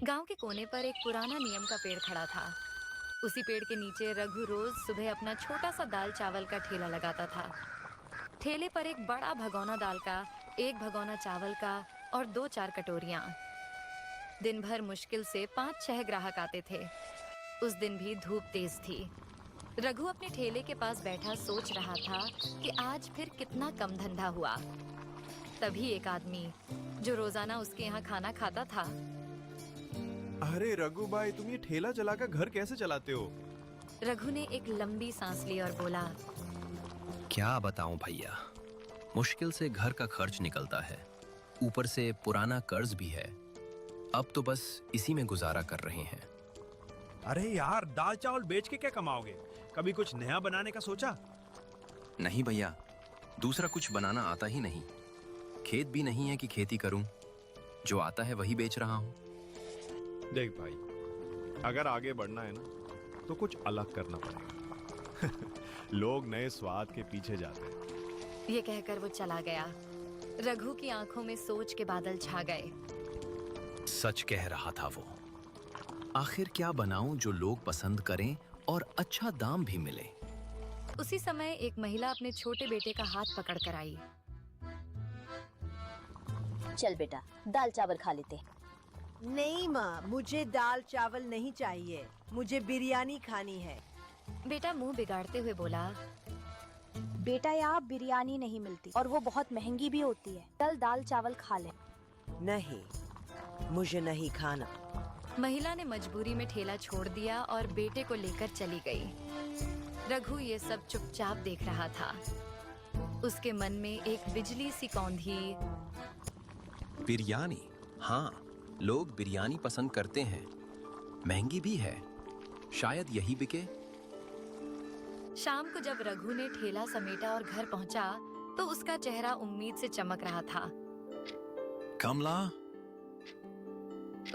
गांव के कोने पर एक पुराना नियम का पेड़ खड़ा था। उसी पेड़ के नीचे रघु रोज सुबह अपना छोटा सा दाल चावल का ठेला लगाता था। ठेले पर एक बड़ा भगोना दाल का, एक भगोना चावल का और दो चार कटोरियां। दिन भर मुश्किल से 5-6 ग्राहक आते थे। उस दिन भी धूप तेज थी। रघु अपने ठेले के पास बैठा सोच रहा था कि आज फिर कितना कम धंधा हुआ। तभी एक आदमी जो रोजाना उसके यहाँ खाना खाता था। अरे रघु भाई, तुम ये ठेला चलाकर घर कैसे चलाते हो? रघु ने एक लंबी सांस ली और बोला, क्या बताऊं भैया, मुश्किल से घर का खर्च निकलता है, ऊपर से पुराना कर्ज भी है। अब तो बस इसी में गुजारा कर रहे हैं। अरे यार, दाल चावल बेच के क्या कमाओगे? कभी कुछ नया बनाने का सोचा? नहीं भैया, दूसरा कुछ बनाना आता ही नहीं। खेत भी नहीं है कि खेती करूं, जो आता है वही बेच रहा हूं। देख भाई, अगर आगे बढ़ना है ना तो कुछ अलग करना पड़ेगा। लोग नए स्वाद के पीछे जाते हैं। ये कहकर वो चला गया। रघु की आंखों में सोच के बादल छा गए। सच कह रहा था वो। आखिर क्या बनाऊं जो लोग पसंद करें और अच्छा दाम भी मिले। उसी समय एक महिला अपने छोटे बेटे का हाथ पकड़ कर आई। चल बेटा, दाल चावल खा लेते। नहीं माँ, मुझे दाल चावल नहीं चाहिए, मुझे बिरयानी खानी है। बेटा मुंह बिगाड़ते हुए बोला, बेटा यहाँ बिरयानी नहीं मिलती और वो बहुत महंगी भी होती है। चल दाल चावल खा ले। नहीं, मुझे नहीं खाना। महिला ने मजबूरी में ठेला छोड़ दिया और बेटे को लेकर चली गई। रघु ये सब चुपचाप देख रहा था। उसके मन में एक बिजली सी कौंधी। बिरयानी, हाँ, लोग बिरयानी पसंद करते हैं, महंगी भी है, शायद यही बिके। शाम को जब रघु ने ठेला समेटा और घर पहुंचा तो उसका चेहरा उम्मीद से चमक रहा था। कमला,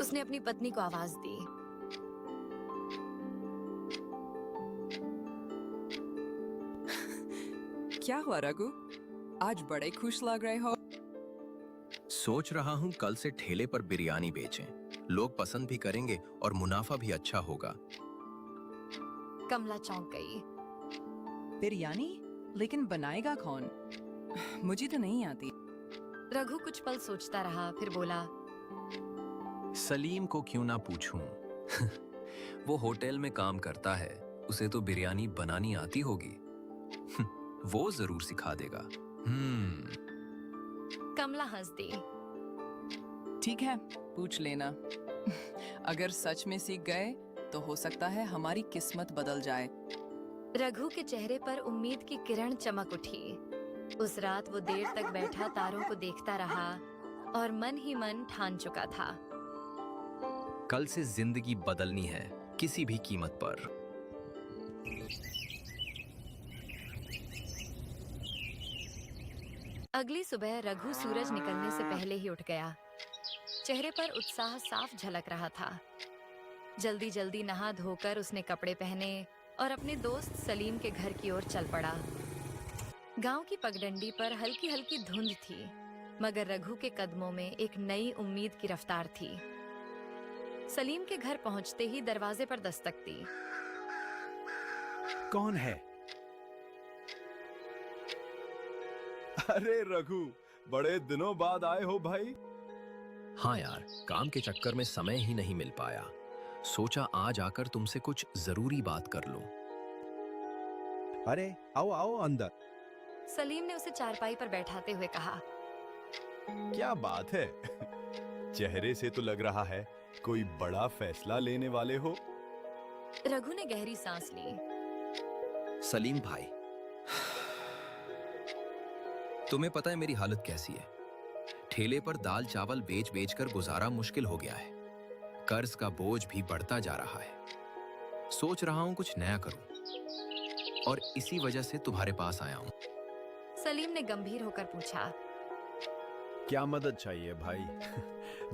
उसने अपनी पत्नी को आवाज दी। क्या हुआ रघु, आज बड़े खुश लग रहे हो? सोच रहा हूँ कल से ठेले पर बिरयानी बेचें, लोग पसंद भी करेंगे और मुनाफा भी अच्छा होगा। कमला चौंक गई। बिरयानी? लेकिन बनाएगा कौन? मुझे तो नहीं आती। रघु कुछ पल सोचता रहा, फिर बोला, सलीम को क्यों ना पूछूं? वो होटल में काम करता है, उसे तो बिरयानी बनानी आती होगी। वो जरूर सिखा देगा। कमला हंस दी। ठीक है, पूछ लेना। अगर सच में सीख गए तो हो सकता है हमारी किस्मत बदल जाए। रघु के चेहरे पर उम्मीद की किरण चमक उठी। उस रात वो देर तक बैठा तारों को देखता रहा और मन ही मन ठान चुका था, कल से जिंदगी बदलनी है, किसी भी कीमत पर। अगली सुबह रघु सूरज निकलने से पहले ही उठ गया। चेहरे पर उत्साह साफ झलक रहा था। जल्दी जल्दी नहा धोकर उसने कपड़े पहने और अपने दोस्त सलीम के घर की ओर चल पड़ा। गांव की पगडंडी पर हल्की हल्की धुंध थी, मगर रघु के कदमों में एक नई उम्मीद की रफ्तार थी। सलीम के घर पहुंचते ही दरवाजे पर दस्तक दी। कौन है? अरे रघु, बड़े दिनों बाद आए हो भाई। हाँ यार, काम के चक्कर में समय ही नहीं मिल पाया। सोचा आज आकर तुमसे कुछ जरूरी बात कर लूं। अरे आओ आओ अंदर। सलीम ने उसे चारपाई पर बैठाते हुए कहा, क्या बात है? चेहरे से तो लग रहा है कोई बड़ा फैसला लेने वाले हो। रघु ने गहरी सांस ली। सलीम भाई, तुम्हें पता है मेरी हालत कैसी है? ठेले पर दाल चावल बेच बेच कर गुजारा मुश्किल हो गया है। कर्ज का बोझ भी बढ़ता जा रहा है। सोच रहा हूं कुछ नया करूं और इसी वजह से तुम्हारे पास आया हूं। सलीम ने गंभीर होकर पूछा, क्या मदद चाहिए भाई?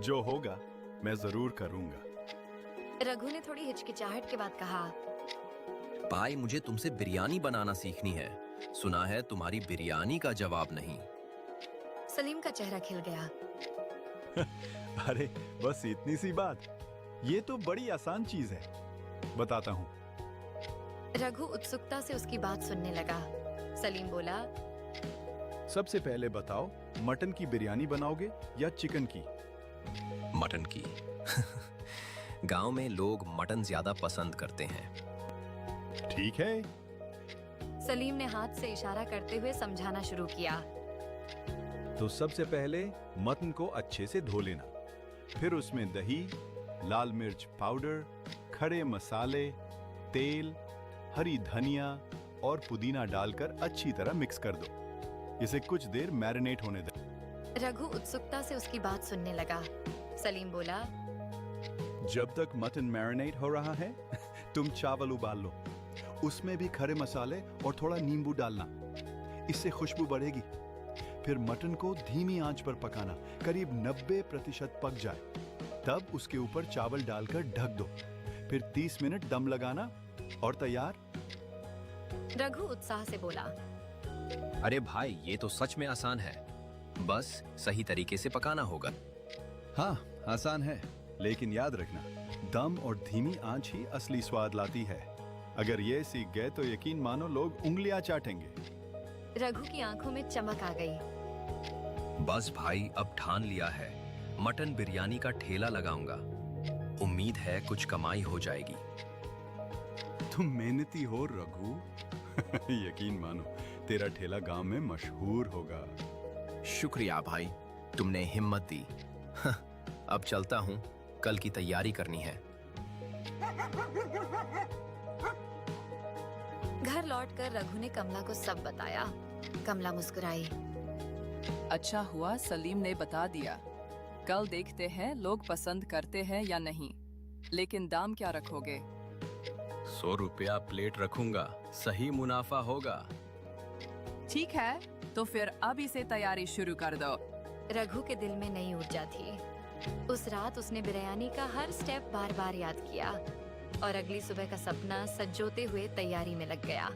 जो होगा मैं जरूर करूंगा। रघु ने थोड़ी हिचकिचाहट के बाद कहा, भाई मुझे तुमसे बिरयानी बनाना सीखनी है। सुना है तुम्हारी बिरयानी का जवाब नहीं। सलीम का चेहरा खिल गया। अरे बस इतनी सी बात। ये तो बड़ी आसान चीज है, बताता हूँ। रघु उत्सुकता से उसकी बात सुनने लगा। सलीम बोला, सबसे पहले बताओ, मटन की बिरयानी बनाओगे या चिकन की? मटन की। गांव में लोग मटन ज्यादा पसंद करते हैं। ठीक है। सलीम ने हाथ से इशारा करते हुए समझाना शुरू किया। तो सबसे पहले मटन को अच्छे से धो लेना, फिर उसमें दही, लाल मिर्च पाउडर, खड़े मसाले, तेल, हरी धनिया और पुदीना डालकर अच्छी तरह मिक्स कर दो। इसे कुछ देर मैरिनेट होने दो। रघु उत्सुकता से उसकी बात सुनने लगा। सलीम बोला, जब तक मटन मैरिनेट हो रहा है, तुम चावल उबाल लो। उसमें भी खड़े मसाले और थोड़ा नींबू डालना, इससे खुशबू बढ़ेगी। फिर मटन को धीमी आंच पर पकाना, करीब 90% पक जाए, तब उसके ऊपर चावल डालकर ढक दो। फिर 30 मिनट दम लगाना और तैयार। रघु उत्साह से बोला, अरे भाई, ये तो सच में आसान है। बस सही तरीके से पकाना होगा। हाँ, आसान है, लेकिन याद रखना, दम और धीमी आंच ही असली स्वाद लाती है। अगर ये सीख गए तो यकीन मानो लोग उंगलियां चाटेंगे। रघु की आंखों में चमक आ गई। बस भाई, अब ठान लिया है, मटन बिरयानी का ठेला लगाऊंगा। उम्मीद है कुछ कमाई हो जाएगी। तुम मेहनती हो रघु। यकीन मानो, तेरा ठेला गांव में मशहूर होगा। शुक्रिया भाई, तुमने हिम्मत दी। अब चलता हूँ, कल की तैयारी करनी है। घर लौटकर रघु ने कमला को सब बताया। कमला मुस्कुराई। अच्छा हुआ सलीम ने बता दिया। कल देखते हैं लोग पसंद करते हैं या नहीं। लेकिन दाम क्या रखोगे? 100 रुपया प्लेट रखूंगा, सही मुनाफा होगा। ठीक है, तो फिर अब इसे तैयारी शुरू कर दो। रघु के दिल में नई ऊर्जा थी। उस रात उसने बिरयानी का हर स्टेप बार बार याद किया और अगली सुबह का सपना सजोते हुए तैयारी में लग गया।